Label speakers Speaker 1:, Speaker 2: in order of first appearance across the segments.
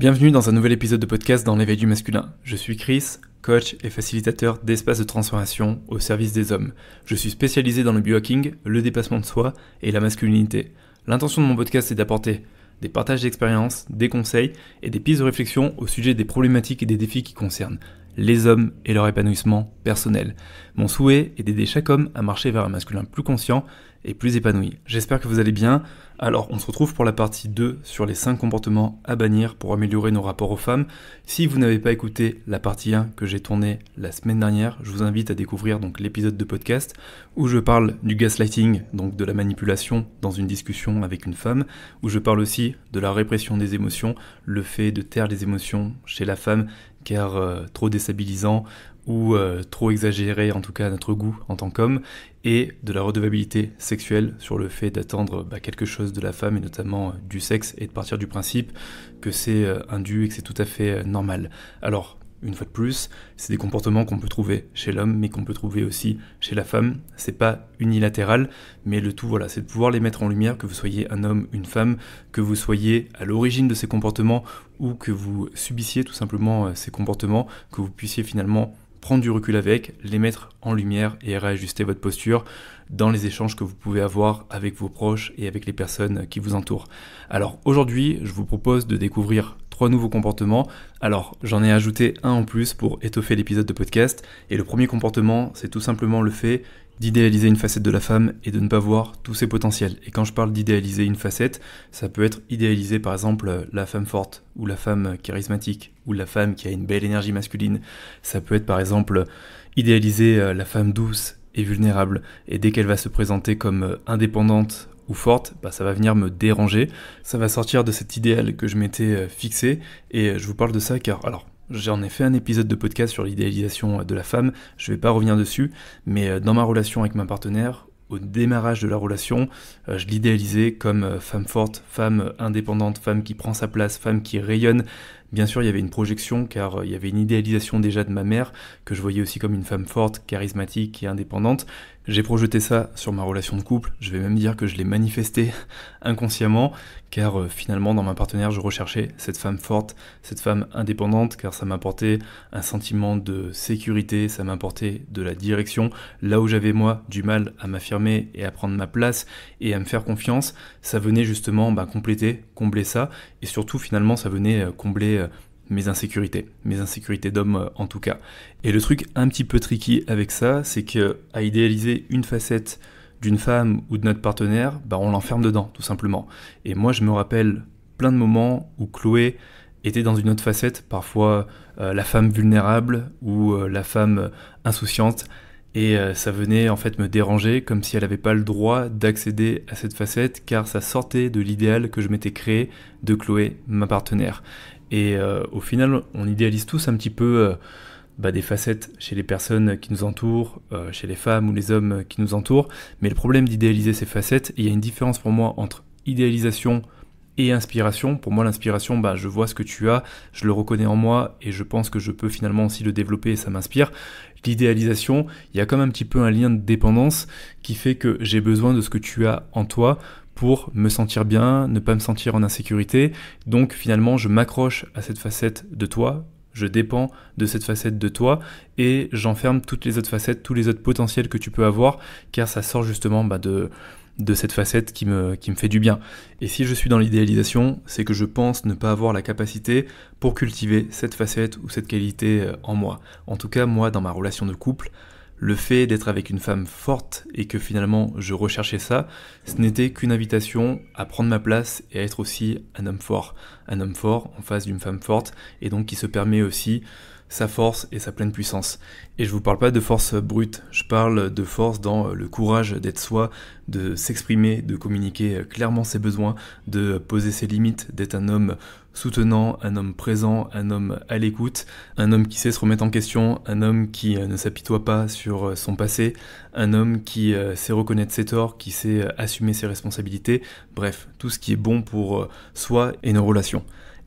Speaker 1: Bienvenue dans un nouvel épisode de podcast dans l'éveil du masculin. Je suis Chris, coach et facilitateur d'espaces de transformation au service des hommes. Je suis spécialisé dans le biohacking, le dépassement de soi et la masculinité. L'intention de mon podcast est d'apporter des partages d'expériences, des conseils et des pistes de réflexion au sujet des problématiques et des défis qui concernent les hommes et leur épanouissement personnel. Mon souhait est d'aider chaque homme à marcher vers un masculin plus conscient et plus épanoui. J'espère que vous allez bien. Alors, on se retrouve pour la partie 2 sur les 5 comportements à bannir pour améliorer nos rapports aux femmes. Si vous n'avez pas écouté la partie 1 que j'ai tournée la semaine dernière, je vous invite à découvrir donc l'épisode de podcast où je parle du gaslighting, donc de la manipulation dans une discussion avec une femme, où je parle aussi de la répression des émotions, le fait de taire les émotions chez la femme, car trop déstabilisant ou trop exagéré en tout cas à notre goût en tant qu'homme, et de la redevabilité sexuelle sur le fait d'attendre quelque chose de la femme et notamment du sexe et de partir du principe que c'est indu et que c'est tout à fait normal. Alors, une fois de plus, c'est des comportements qu'on peut trouver chez l'homme, mais qu'on peut trouver aussi chez la femme. C'est pas unilatéral, mais le tout, voilà, c'est de pouvoir les mettre en lumière, que vous soyez un homme, une femme, que vous soyez à l'origine de ces comportements ou que vous subissiez tout simplement ces comportements, que vous puissiez finalement prendre du recul avec, les mettre en lumière et réajuster votre posture dans les échanges que vous pouvez avoir avec vos proches et avec les personnes qui vous entourent. Alors aujourd'hui, je vous propose de découvrir 3 nouveaux comportements. Alors j'en ai ajouté un en plus pour étoffer l'épisode de podcast. Et le premier comportement, c'est tout simplement le fait d'idéaliser une facette de la femme et de ne pas voir tous ses potentiels. Et quand je parle d'idéaliser une facette, ça peut être idéaliser par exemple la femme forte, ou la femme charismatique, ou la femme qui a une belle énergie masculine. Ça peut être par exemple idéaliser la femme douce et vulnérable. Et dès qu'elle va se présenter comme indépendante ou forte, ça va venir me déranger. Ça va sortir de cet idéal que je m'étais fixé. Et je vous parle de ça car, alors, j'en ai fait un épisode de podcast sur l'idéalisation de la femme, je ne vais pas revenir dessus, mais dans ma relation avec ma partenaire, au démarrage de la relation, je l'idéalisais comme femme forte, femme indépendante, femme qui prend sa place, femme qui rayonne. Bien sûr, il y avait une projection car il y avait une idéalisation déjà de ma mère, que je voyais aussi comme une femme forte, charismatique et indépendante. J'ai projeté ça sur ma relation de couple, je vais même dire que je l'ai manifesté inconsciemment, car finalement dans ma partenaire je recherchais cette femme forte, cette femme indépendante, car ça m'apportait un sentiment de sécurité, ça m'apportait de la direction. Là où j'avais moi du mal à m'affirmer et à prendre ma place et à me faire confiance, ça venait justement combler ça, et surtout finalement ça venait combler mes insécurités d'homme en tout cas. Et le truc un petit peu tricky avec ça, c'est que à idéaliser une facette d'une femme ou de notre partenaire, on l'enferme dedans tout simplement. Et moi je me rappelle plein de moments où Chloé était dans une autre facette, parfois la femme vulnérable ou la femme insouciante, et ça venait en fait me déranger comme si elle n'avait pas le droit d'accéder à cette facette car ça sortait de l'idéal que je m'étais créé de Chloé, ma partenaire. Et au final, on idéalise tous un petit peu des facettes chez les personnes qui nous entourent, chez les femmes ou les hommes qui nous entourent. Mais le problème d'idéaliser ces facettes, il y a une différence pour moi entre idéalisation et inspiration. Pour moi, l'inspiration, je vois ce que tu as, je le reconnais en moi et je pense que je peux finalement aussi le développer et ça m'inspire. L'idéalisation, il y a comme un petit peu un lien de dépendance qui fait que j'ai besoin de ce que tu as en toi pour me sentir bien, ne pas me sentir en insécurité. Donc finalement, je m'accroche à cette facette de toi, je dépends de cette facette de toi et j'enferme toutes les autres facettes, tous les autres potentiels que tu peux avoir, car ça sort justement de cette facette qui me fait du bien. Et si je suis dans l'idéalisation, c'est que je pense ne pas avoir la capacité pour cultiver cette facette ou cette qualité en moi. En tout cas, moi, dans ma relation de couple, le fait d'être avec une femme forte et que finalement je recherchais ça, ce n'était qu'une invitation à prendre ma place et à être aussi un homme fort en face d'une femme forte et donc qui se permet aussi sa force et sa pleine puissance. Et je vous parle pas de force brute, je parle de force dans le courage d'être soi, de s'exprimer, de communiquer clairement ses besoins, de poser ses limites, d'être un homme soutenant, un homme présent, un homme à l'écoute, un homme qui sait se remettre en question, un homme qui ne s'apitoie pas sur son passé, un homme qui sait reconnaître ses torts, qui sait assumer ses responsabilités, bref, tout ce qui est bon pour soi et nos relations.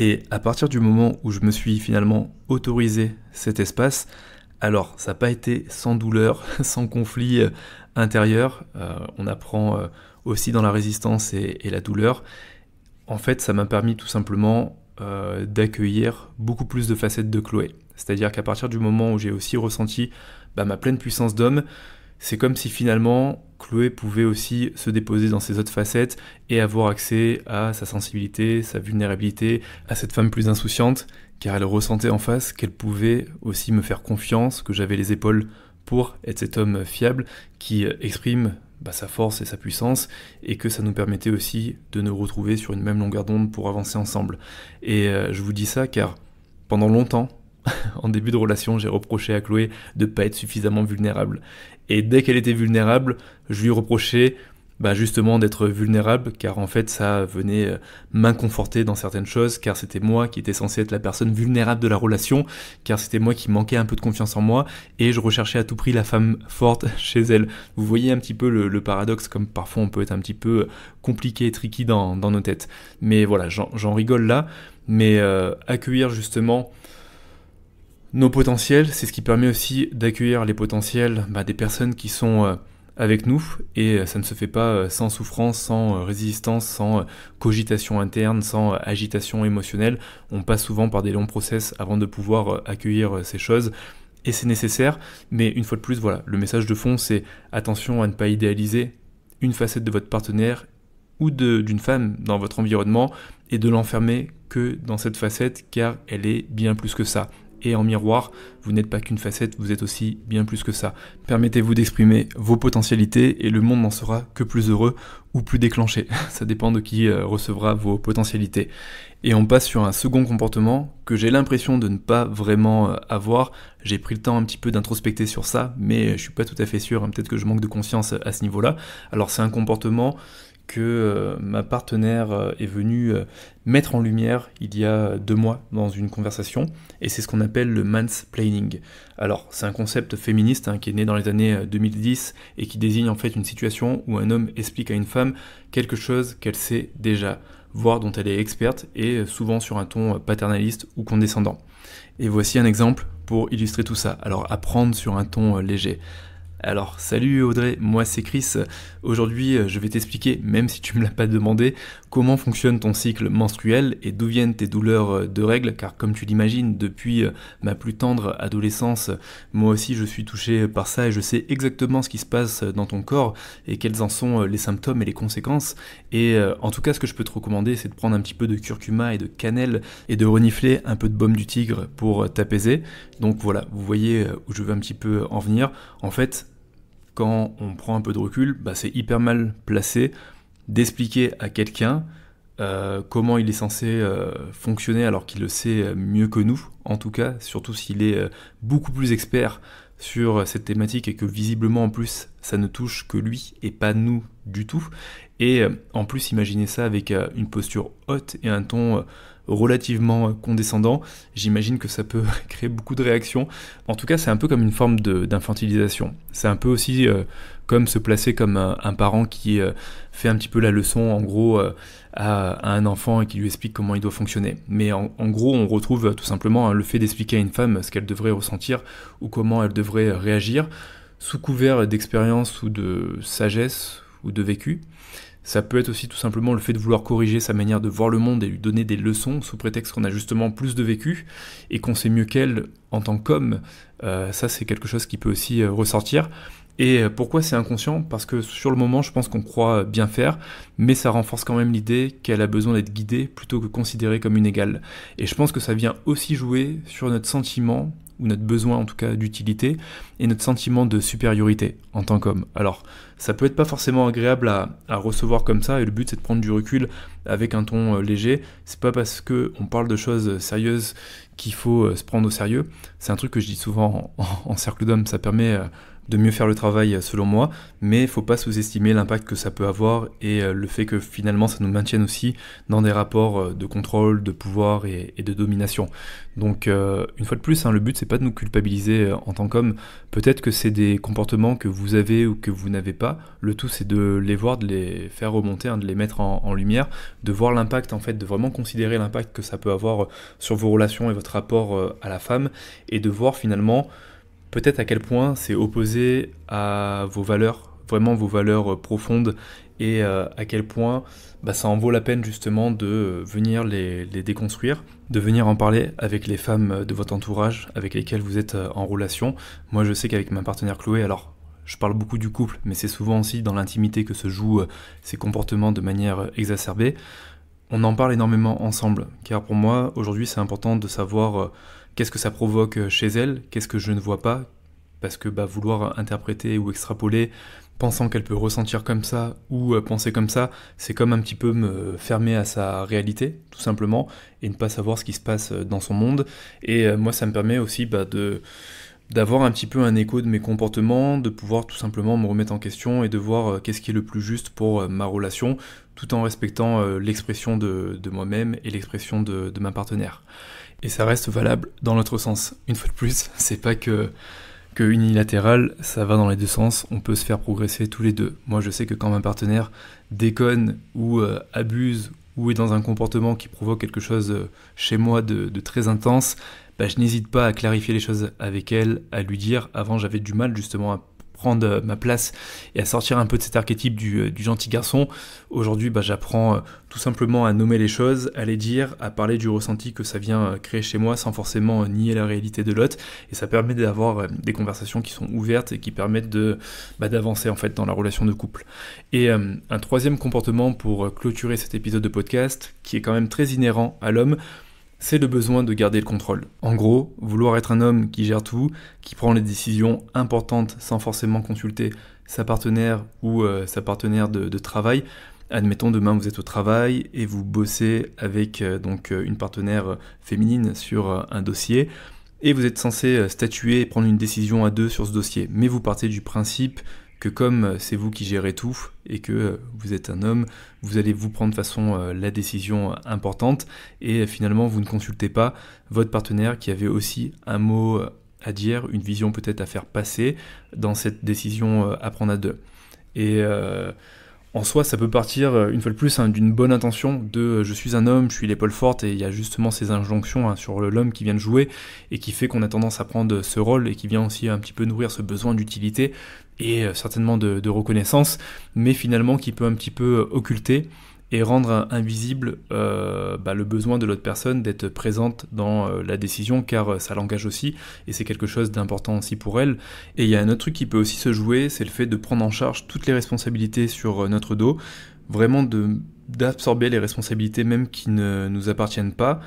Speaker 1: Et à partir du moment où je me suis finalement autorisé cet espace, alors ça n'a pas été sans douleur, sans conflit intérieur, on apprend aussi dans la résistance et la douleur. En fait, ça m'a permis tout simplement d'accueillir beaucoup plus de facettes de Chloé. C'est-à-dire qu'à partir du moment où j'ai aussi ressenti ma pleine puissance d'homme, c'est comme si finalement Chloé pouvait aussi se déposer dans ses autres facettes et avoir accès à sa sensibilité, sa vulnérabilité, à cette femme plus insouciante, car elle ressentait en face qu'elle pouvait aussi me faire confiance, que j'avais les épaules pour être cet homme fiable qui exprime sa force et sa puissance, et que ça nous permettait aussi de nous retrouver sur une même longueur d'onde pour avancer ensemble. Et je vous dis ça car pendant longtemps, en début de relation, j'ai reproché à Chloé de ne pas être suffisamment vulnérable. Et dès qu'elle était vulnérable, je lui reprochais justement d'être vulnérable, car en fait ça venait m'inconforter dans certaines choses, car c'était moi qui étais censé être la personne vulnérable de la relation, car c'était moi qui manquais un peu de confiance en moi, et je recherchais à tout prix la femme forte chez elle. Vous voyez un petit peu le paradoxe, comme parfois on peut être un petit peu compliqué et tricky dans nos têtes. Mais voilà, j'en rigole là, mais accueillir justement nos potentiels, c'est ce qui permet aussi d'accueillir les potentiels des personnes qui sont avec nous, et ça ne se fait pas sans souffrance, sans résistance, sans cogitation interne, sans agitation émotionnelle. On passe souvent par des longs process avant de pouvoir accueillir ces choses, et c'est nécessaire, mais une fois de plus, voilà, le message de fond, c'est attention à ne pas idéaliser une facette de votre partenaire ou d'une femme dans votre environnement, et de l'enfermer que dans cette facette, car elle est bien plus que ça. Et en miroir, vous n'êtes pas qu'une facette, vous êtes aussi bien plus que ça. Permettez-vous d'exprimer vos potentialités et le monde n'en sera que plus heureux ou plus déclenché. Ça dépend de qui recevra vos potentialités. Et on passe sur un second comportement que j'ai l'impression de ne pas vraiment avoir. J'ai pris le temps un petit peu d'introspecter sur ça, mais je suis pas tout à fait sûr, peut-être que je manque de conscience à ce niveau-là. Alors c'est un comportement que ma partenaire est venue mettre en lumière il y a 2 mois dans une conversation, et c'est ce qu'on appelle le mansplaining. Alors c'est un concept féministe qui est né dans les années 2010 et qui désigne en fait une situation où un homme explique à une femme quelque chose qu'elle sait déjà, voire dont elle est experte, et souvent sur un ton paternaliste ou condescendant. Et voici un exemple pour illustrer tout ça. Alors apprendre sur un ton léger. Alors, salut Audrey, moi c'est Chris. Aujourd'hui, je vais t'expliquer, même si tu me l'as pas demandé, comment fonctionne ton cycle menstruel et d'où viennent tes douleurs de règles, car comme tu l'imagines, depuis ma plus tendre adolescence, moi aussi je suis touché par ça et je sais exactement ce qui se passe dans ton corps et quels en sont les symptômes et les conséquences. Et en tout cas, ce que je peux te recommander, c'est de prendre un petit peu de curcuma et de cannelle et de renifler un peu de baume du tigre pour t'apaiser. Donc voilà, vous voyez où je veux un petit peu en venir. En fait, quand on prend un peu de recul, c'est hyper mal placé d'expliquer à quelqu'un comment il est censé fonctionner alors qu'il le sait mieux que nous, en tout cas, surtout s'il est beaucoup plus expert sur cette thématique et que visiblement en plus ça ne touche que lui et pas nous du tout. Et en plus imaginez ça avec une posture haute et un ton relativement condescendant, j'imagine que ça peut créer beaucoup de réactions. En tout cas, c'est un peu comme une forme d'infantilisation. C'est un peu aussi comme se placer comme un parent qui fait un petit peu la leçon, en gros, à un enfant et qui lui explique comment il doit fonctionner. Mais en gros, on retrouve tout simplement le fait d'expliquer à une femme ce qu'elle devrait ressentir ou comment elle devrait réagir, sous couvert d'expérience ou de sagesse ou de vécu. Ça peut être aussi tout simplement le fait de vouloir corriger sa manière de voir le monde et lui donner des leçons sous prétexte qu'on a justement plus de vécu et qu'on sait mieux qu'elle en tant qu'homme. Ça, c'est quelque chose qui peut aussi ressortir. Et pourquoi c'est inconscient ? Parce que sur le moment, je pense qu'on croit bien faire, mais ça renforce quand même l'idée qu'elle a besoin d'être guidée plutôt que considérée comme une égale. Et je pense que ça vient aussi jouer sur notre sentiment, ou notre besoin en tout cas d'utilité, et notre sentiment de supériorité en tant qu'homme. Alors, ça peut être pas forcément agréable à recevoir comme ça, et le but c'est de prendre du recul avec un ton léger. C'est pas parce que on parle de choses sérieuses qu'il faut se prendre au sérieux. C'est un truc que je dis souvent en cercle d'hommes, ça permet de mieux faire le travail selon moi, mais il faut pas sous-estimer l'impact que ça peut avoir et le fait que finalement ça nous maintienne aussi dans des rapports de contrôle, de pouvoir et de domination. Donc une fois de plus, le but c'est pas de nous culpabiliser en tant qu'homme. Peut-être que c'est des comportements que vous avez ou que vous n'avez pas. Le tout c'est de les voir, de les faire remonter, de les mettre en lumière, de voir l'impact en fait, de vraiment considérer l'impact que ça peut avoir sur vos relations et votre rapport à la femme, et de voir finalement peut-être à quel point c'est opposé à vos valeurs vraiment vos valeurs profondes et à quel point ça en vaut la peine justement de venir les déconstruire, de venir en parler avec les femmes de votre entourage avec lesquelles vous êtes en relation. Moi je sais qu'avec ma partenaire Chloé, alors je parle beaucoup du couple, mais c'est souvent aussi dans l'intimité que se jouent ces comportements de manière exacerbée. On en parle énormément ensemble, car pour moi aujourd'hui c'est important de savoir qu'est-ce que ça provoque chez elle, qu'est-ce que je ne vois pas, parce que vouloir interpréter ou extrapoler, pensant qu'elle peut ressentir comme ça ou penser comme ça, c'est comme un petit peu me fermer à sa réalité, tout simplement, et ne pas savoir ce qui se passe dans son monde. Et moi, ça me permet aussi d'avoir un petit peu un écho de mes comportements, de pouvoir tout simplement me remettre en question et de voir qu'est-ce qui est le plus juste pour ma relation, tout en respectant l'expression de moi-même et l'expression de ma partenaire. Et ça reste valable dans l'autre sens. Une fois de plus, c'est pas que unilatéral, ça va dans les deux sens, on peut se faire progresser tous les deux. Moi je sais que quand ma partenaire déconne ou abuse ou est dans un comportement qui provoque quelque chose chez moi de très intense, je n'hésite pas à clarifier les choses avec elle, à lui dire. Avant j'avais du mal justement à prendre ma place et à sortir un peu de cet archétype du gentil garçon. Aujourd'hui j'apprends tout simplement à nommer les choses, à les dire, à parler du ressenti que ça vient créer chez moi sans forcément nier la réalité de l'autre, et ça permet d'avoir des conversations qui sont ouvertes et qui permettent d'avancer en fait dans la relation de couple. Et un troisième comportement pour clôturer cet épisode de podcast qui est quand même très inhérent à l'homme, c'est le besoin de garder le contrôle. En gros, vouloir être un homme qui gère tout, qui prend les décisions importantes sans forcément consulter sa partenaire ou sa partenaire de travail. Admettons, demain vous êtes au travail et vous bossez avec une partenaire féminine sur un dossier et vous êtes censé statuer et prendre une décision à deux sur ce dossier. Mais vous partez du principe que comme c'est vous qui gérez tout et que vous êtes un homme, vous allez vous prendre de façon la décision importante et finalement vous ne consultez pas votre partenaire qui avait aussi un mot à dire, une vision peut-être à faire passer dans cette décision à prendre à deux. Et en soi, ça peut partir, une fois de plus, d'une bonne intention de je suis un homme, je suis l'épaule forte, et il y a justement ces injonctions sur l'homme qui vient de jouer, et qui fait qu'on a tendance à prendre ce rôle, et qui vient aussi un petit peu nourrir ce besoin d'utilité, et certainement de reconnaissance, mais finalement qui peut un petit peu occulter et rendre invisible le besoin de l'autre personne d'être présente dans la décision, car ça l'engage aussi, et c'est quelque chose d'important aussi pour elle. Et il y a un autre truc qui peut aussi se jouer, c'est le fait de prendre en charge toutes les responsabilités sur notre dos, vraiment d'absorber les responsabilités même qui ne nous appartiennent pas,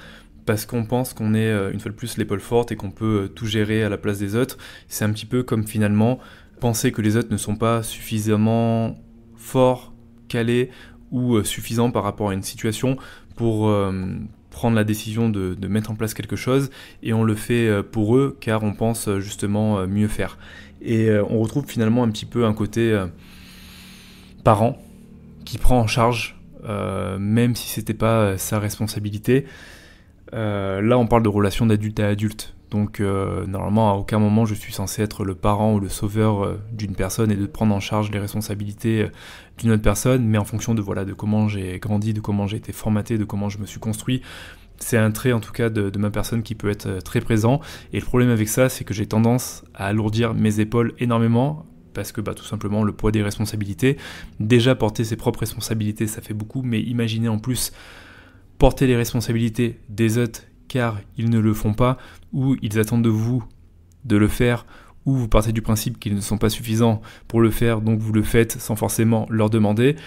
Speaker 1: parce qu'on pense qu'on est une fois de plus l'épaule forte et qu'on peut tout gérer à la place des autres. C'est un petit peu comme finalement penser que les autres ne sont pas suffisamment forts, calés, ou suffisant par rapport à une situation pour prendre la décision de mettre en place quelque chose, et on le fait pour eux car on pense justement mieux faire. Et on retrouve finalement un petit peu un côté parent qui prend en charge même si c'était pas sa responsabilité. Là on parle de relation d'adulte à adulte. Donc normalement à aucun moment je suis censé être le parent ou le sauveur d'une personne et de prendre en charge les responsabilités d'une autre personne, mais en fonction de comment j'ai grandi, de comment j'ai été formaté, de comment je me suis construit. C'est un trait en tout cas de ma personne qui peut être très présent, et le problème avec ça c'est que j'ai tendance à alourdir mes épaules énormément, parce que tout simplement le poids des responsabilités. Déjà porter ses propres responsabilités ça fait beaucoup, mais imaginez en plus porter les responsabilités des autres car ils ne le font pas, ou ils attendent de vous de le faire, ou vous partez du principe qu'ils ne sont pas suffisants pour le faire, donc vous le faites sans forcément leur demander,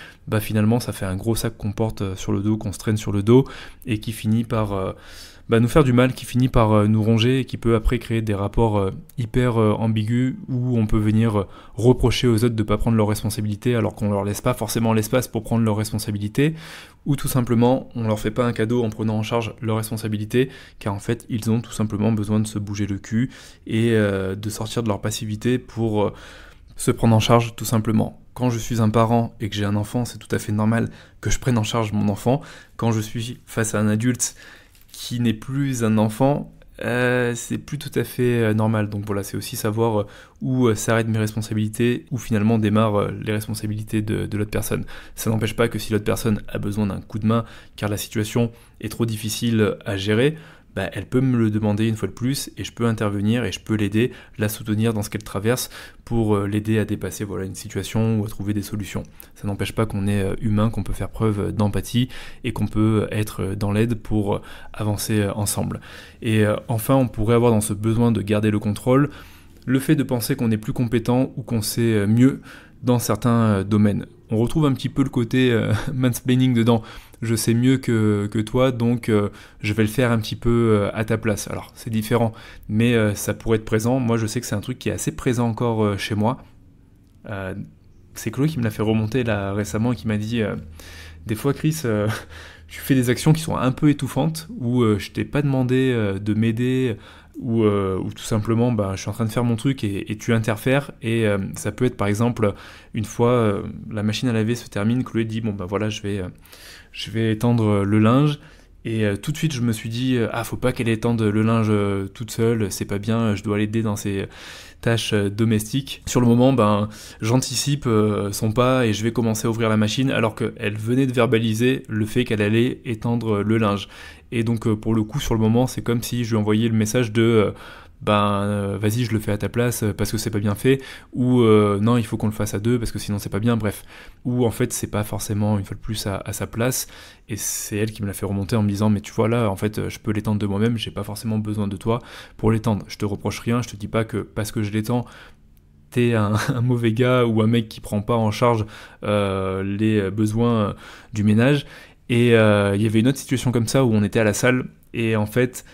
Speaker 1: finalement ça fait un gros sac qu'on porte sur le dos, qu'on se traîne sur le dos, et qui finit par nous faire du mal, qui finit par nous ronger, et qui peut après créer des rapports hyper ambigus, où on peut venir reprocher aux autres de ne pas prendre leurs responsabilités, alors qu'on leur laisse pas forcément l'espace pour prendre leurs responsabilités, ou tout simplement on leur fait pas un cadeau en prenant en charge leurs responsabilités, car en fait ils ont tout simplement besoin de se bouger le cul et de sortir de leur passivité pour se prendre en charge tout simplement. Quand je suis un parent et que j'ai un enfant, c'est tout à fait normal que je prenne en charge mon enfant. Quand je suis face à un adulte qui n'est plus un enfant, c'est plus tout à fait normal. Donc voilà, c'est aussi savoir où s'arrêtent mes responsabilités, où finalement démarrent les responsabilités de l'autre personne. Ça n'empêche pas que si l'autre personne a besoin d'un coup de main, car la situation est trop difficile à gérer, elle peut me le demander une fois de plus et je peux intervenir et je peux l'aider, la soutenir dans ce qu'elle traverse pour l'aider à dépasser une situation ou à trouver des solutions. Ça n'empêche pas qu'on est humain, qu'on peut faire preuve d'empathie et qu'on peut être dans l'aide pour avancer ensemble. Et enfin, on pourrait avoir dans ce besoin de garder le contrôle le fait de penser qu'on est plus compétent ou qu'on sait mieux dans certains domaines. On retrouve un petit peu le côté mansplaining dedans. Je sais mieux que toi, donc je vais le faire un petit peu à ta place. Alors c'est différent, mais ça pourrait être présent. Moi je sais que c'est un truc qui est assez présent encore chez moi. C'est Chloé qui me l'a fait remonter là récemment et qui m'a dit des fois Chris, tu fais des actions qui sont un peu étouffantes où je t'ai pas demandé de m'aider ou tout simplement je suis en train de faire mon truc et tu interfères et ça peut être par exemple une fois la machine à laver se termine, Chloé dit voilà je vais étendre le linge et tout de suite je me suis dit faut pas qu'elle étende le linge toute seule, c'est pas bien, je dois l'aider dans ses tâches domestiques. Sur le moment j'anticipe son pas et je vais commencer à ouvrir la machine alors qu'elle venait de verbaliser le fait qu'elle allait étendre le linge. Et donc pour le coup sur le moment c'est comme si je lui envoyais le message de vas-y je le fais à ta place parce que c'est pas bien fait, ou non il faut qu'on le fasse à deux parce que sinon c'est pas bien, bref. Ou en fait c'est pas forcément une fois de plus à sa place, et c'est elle qui me l'a fait remonter en me disant mais tu vois là en fait je peux l'étendre de moi-même, j'ai pas forcément besoin de toi pour l'étendre, je te reproche rien, je te dis pas que parce que je l'étends t'es un mauvais gars ou un mec qui prend pas en charge les besoins du ménage. Et il y avait une autre situation comme ça où on était à la salle et en fait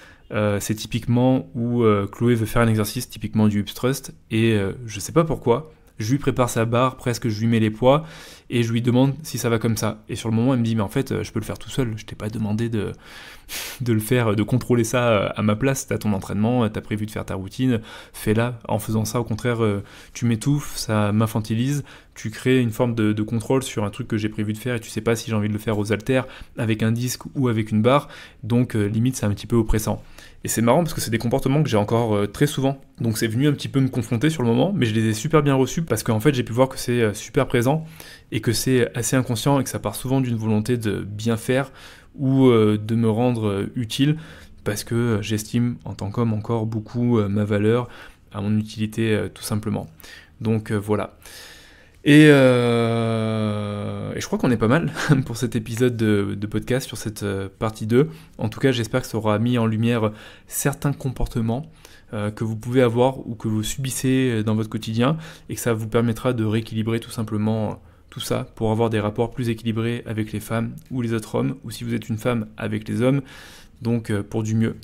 Speaker 1: c'est typiquement où Chloé veut faire un exercice typiquement du Hips Thrust et je sais pas pourquoi, je lui prépare sa barre, presque je lui mets les poids et je lui demande si ça va comme ça. Et sur le moment elle me dit mais en fait je peux le faire tout seul, je t'ai pas demandé de le faire, de contrôler ça à ma place, t'as ton entraînement, t'as prévu de faire ta routine, fais-la. En faisant ça au contraire tu m'étouffes, ça m'infantilise, tu crées une forme de contrôle sur un truc que j'ai prévu de faire et tu sais pas si j'ai envie de le faire aux haltères, avec un disque ou avec une barre, donc limite c'est un petit peu oppressant. Et c'est marrant parce que c'est des comportements que j'ai encore très souvent, donc c'est venu un petit peu me confronter sur le moment, mais je les ai super bien reçus parce qu'en fait j'ai pu voir que c'est super présent et que c'est assez inconscient et que ça part souvent d'une volonté de bien faire ou de me rendre utile parce que j'estime en tant qu'homme encore beaucoup ma valeur, à mon utilité tout simplement. Donc voilà. Et je crois qu'on est pas mal pour cet épisode de podcast sur cette partie 2. En tout cas, j'espère que ça aura mis en lumière certains comportements que vous pouvez avoir ou que vous subissez dans votre quotidien et que ça vous permettra de rééquilibrer tout simplement tout ça pour avoir des rapports plus équilibrés avec les femmes ou les autres hommes, ou si vous êtes une femme avec les hommes, donc pour du mieux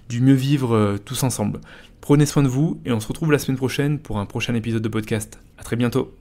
Speaker 1: vivre tous ensemble. Prenez soin de vous et on se retrouve la semaine prochaine pour un prochain épisode de podcast. À très bientôt.